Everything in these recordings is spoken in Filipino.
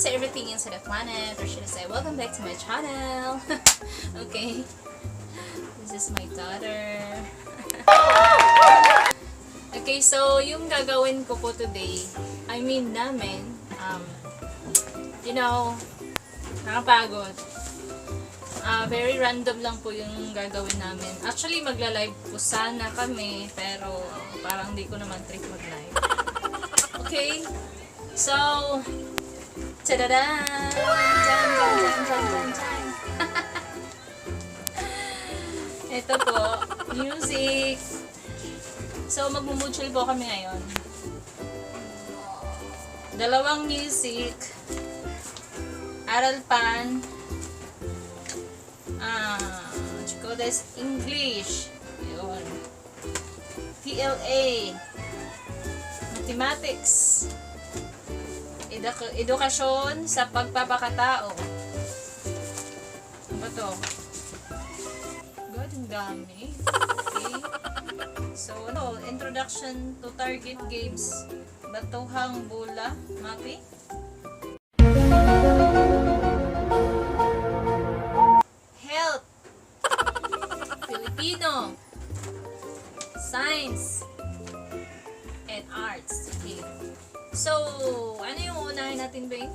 to everything inside the planet, or should I say, welcome back to my channel. Okay, this is my daughter. Okay, so yung gagawin ko po today, namin, nakapagod. Very random lang po yung gagawin namin. Actually, magla-live po sana kami, pero parang hindi ko naman trip mag-live. Okay, so, tadada! Ito po, music. So, magmumutsul po kami ngayon. Dalawang music. Aral pan. Ctto English. Yun. TLA. Mathematics. Edukasyon sa pagpapakatao. Ano ba to? God, ang dami. Okay. So, introduction to target games. Batuhang bola. Mapi. Health. Filipino. Science. And arts. Okay. So, ano yung unahin natin, Bing?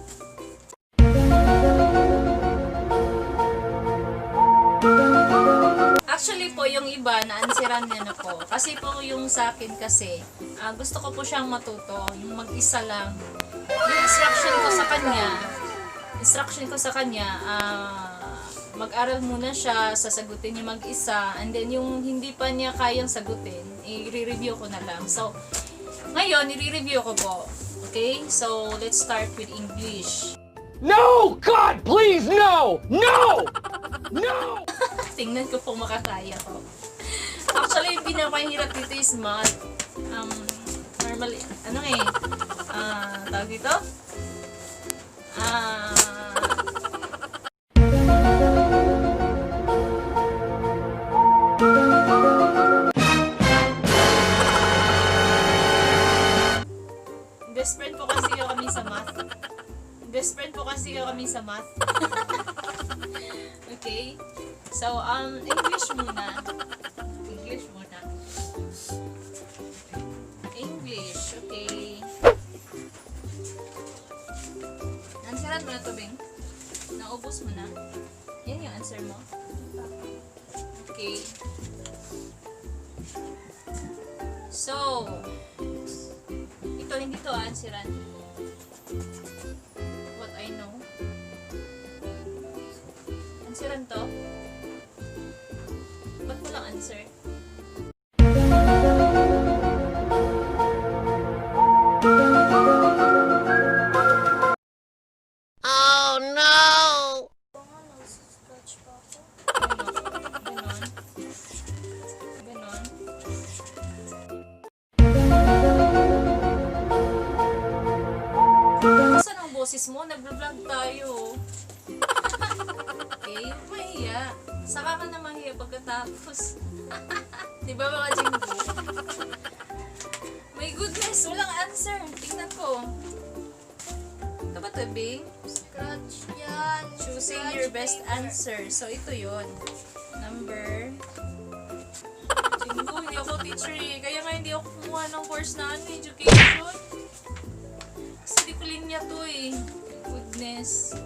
Actually po, yung iba, na-ansiran niya na po. Kasi po yung sa akin kasi, gusto ko po siyang matuto. Yung mag-isa lang. Yung instruction ko sa kanya, mag-aral muna siya, sasagutin niya mag-isa. And then, yung hindi pa niya kayang sagutin, i-review ko na lang. So, ngayon, i-review ko po. Okay? So, let's start with English. No! God, please, no! No! No! Tingnan ko kung makakaya ko. Actually, yung pinakahirap dito is math. Normally, tawag dito? Best friend po kasi kami sa math. Okay? So, English muna. English, okay. Answeran mo na to, Bing. Naubos mo na. Yan yung answer mo. Okay. So, ito, hindi to answeran. What I know. Answeran to? Ba't mo lang answer? Oh no! Ganon. Saan ang boses mo? Nag-vlog tayo. Okay, mahiya. Saka ka na mahiya pagkatapos. Di ba mga Jingbo? My goodness, walang answer. Tingnan ko. Ito ba ito, Bing? Scratch yan. Choosing your best answer. So, ito yon. Number. Jingbo, hindi ako teacher eh. Kaya nga hindi ako kumuha ng course na education. Kasi di ko linya to eh. Goodness.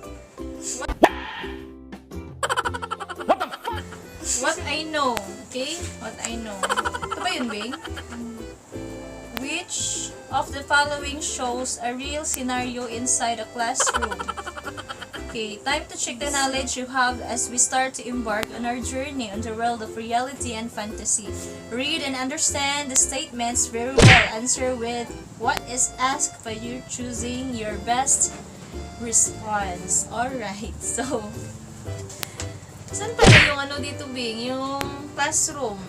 What I know. Okay? What I know. Ito ba yun, Bing? Which of the following shows a real scenario inside a classroom? Okay, time to check the knowledge you have as we start to embark on our journey on the world of reality and fantasy. Read and understand the statements very well. Answer with what is asked by you, choosing your best response. Alright, so saan pala yung dito, Bing? Yung classroom.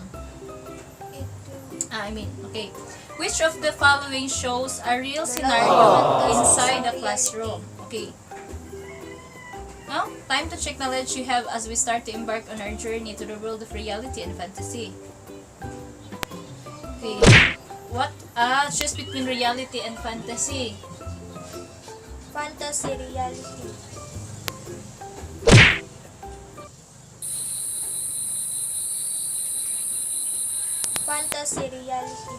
Okay. Which of the following shows a real scenario inside a classroom? Okay. Now, time to check knowledge you have as we start to embark on our journey to the world of reality and fantasy. Okay. What? Choose between reality and fantasy. Fantasy reality. Fantasy reality.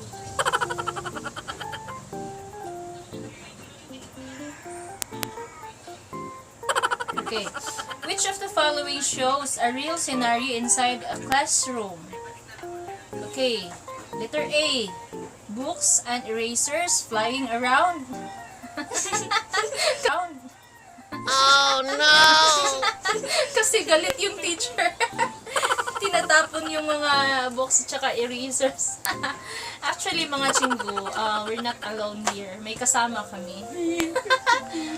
Okay. Which of the following shows a real scenario inside a classroom? Okay. Letter A. Books and erasers flying around. Oh no! Kasi galit yung teacher. Tinatapon yung mga books at erasers. Actually, mga chinggo, we're not alone here. May kasama kami.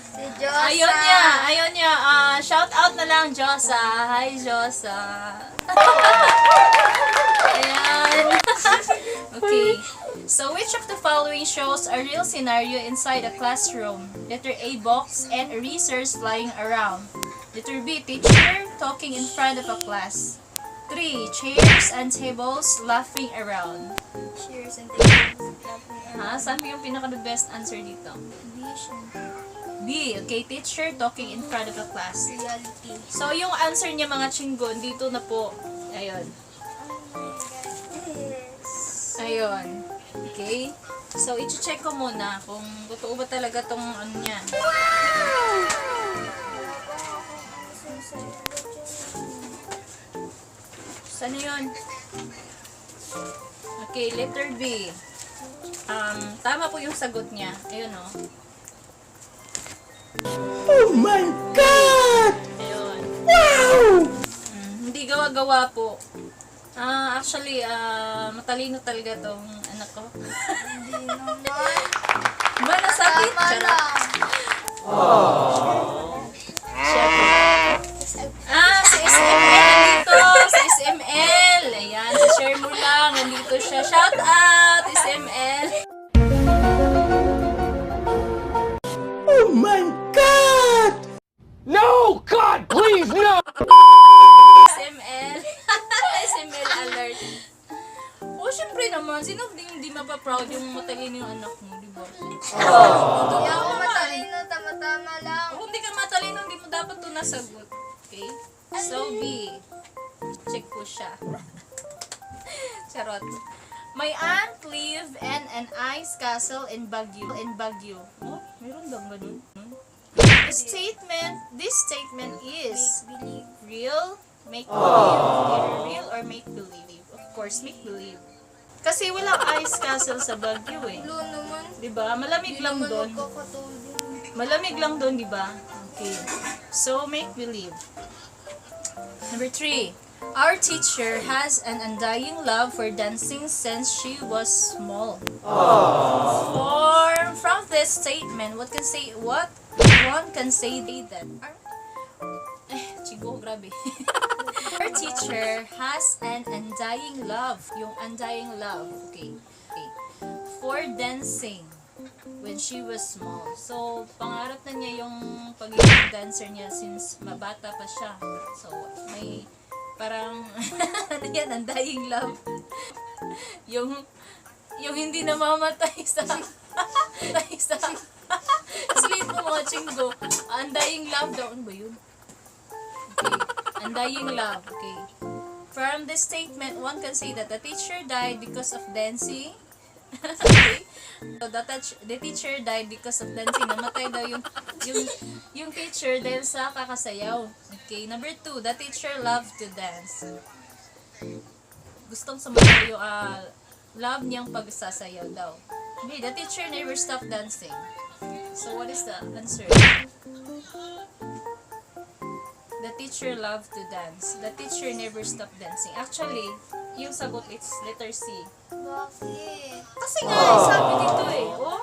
Si Josa. Ayun niya. Shout out na lang, Josa. Hi, Josa. Ayan. Okay. So, which of the following shows a real scenario inside a classroom? Letter A, box and erasers flying around. Letter B, teacher talking in front of a class. 3, chairs and tables laughing around. Cheers and tables. Saan yung pinaka-the best answer dito? Vision. B, okay, teacher talking in front of a class. Reality. So, yung answer niya mga chinggon, dito na po. Ayun. Yes. Ayun. Okay? So, i-check ko muna kung totoo ba talaga tong ano niya. Saan yun? Okay, letter B. Tama po yung sagot niya. Ayun, oh. Oh my God! Ayun. Wow! Hindi gawa-gawa po. Actually, matalino talaga tong anak ko. Hindi naman. Ba, nasakit? Tama Charot. lang. Si SML nandito! Si SML! Ayan, si share mo lang. Nandito siya. Shout out, SML! Oh my God! No! God, please, no! SML. SML alert. Syempre naman, sino hindi mapaproud yung matalino yung anak mo, di ba? Hindi ako matalino, tama-tama lang. Kung hindi ka matalino, hindi mo dapat ito nasagot. Okay? So, B. Check po siya. Charot. My aunt live in an ice castle in Baguio. Oh, meron bang ganun? This statement is Believe. real, make-believe. Either real or make-believe. Of course, make-believe. Kasi walang ice castle sa Baguio eh. Blue naman. Diba? Malamig lang doon. Magkakatulong. Malamig lang doon, diba? Okay. So, make-believe. Number 3. Our teacher has an undying love for dancing since she was small. From this statement, one can say that chigo, grabe. Our teacher has an undying love. Yung undying love, okay. For dancing when she was small. So, pangarap na niya yung pagiging dancer niya since mabata pa siya. So, may parang ano yan, undying love. yung hindi namamatay sa sleep mo mga chinggo. Undying love daw. Ano ba yun? Okay. Undying love. Okay. From this statement, one can say that the teacher died because of dancing. Okay. So the teacher died because of dancing. Namatay daw yung teacher dahil sa kakasayaw. Okay. Number 2, the teacher loved to dance. Gustong sumayaw yung love niyang pagsasayaw daw. Okay. The teacher never stopped dancing. So what is the answer? The teacher loved to dance. The teacher never stopped dancing. Actually, yung sagot it's letter C. Bakit? Kasi nga, sabi dito eh. Oh,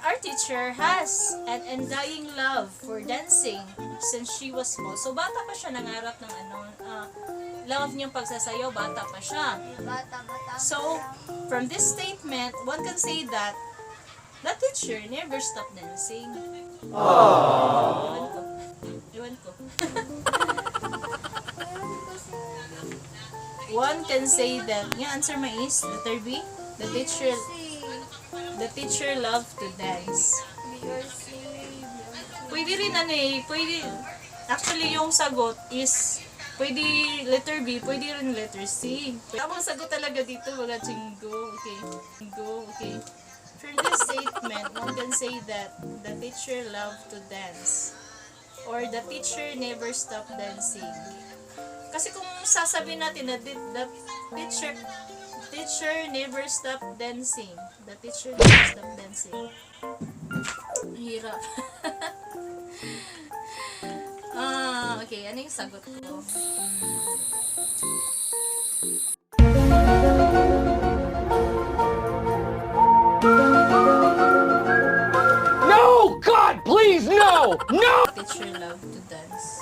our teacher has an undying love for dancing since she was small. So, bata pa siya nangarap ng love niyang pagsasayaw. Bata pa siya. Diba? Tama-tama So, lang. from this statement, one can say that the teacher never stopped dancing. Ewan ko. One can say that, yung answer mo is, letter B, the teacher loved to dance. B or C. Pwede rin ano eh, pwede, actually yung sagot is, pwede letter B, pwede rin letter C. Tamang sagot talaga dito, mga Jingo. Okay. Jingo, okay. For this statement, one can say that the teacher loved to dance. Or the teacher never stopped dancing. Kasi kung sasabihin natin na the teacher never stopped dancing. The teacher never stopped dancing. Hirap. Okay. Ano yung sagot ko? No! God, please, no! No! Teacher love to dance.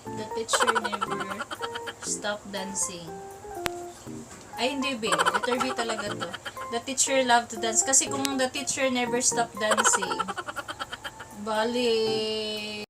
The teacher never stop dancing. Ay, hindi B. Letter B talaga to. The teacher love to dance. Kasi kung the teacher never stop dancing, bali,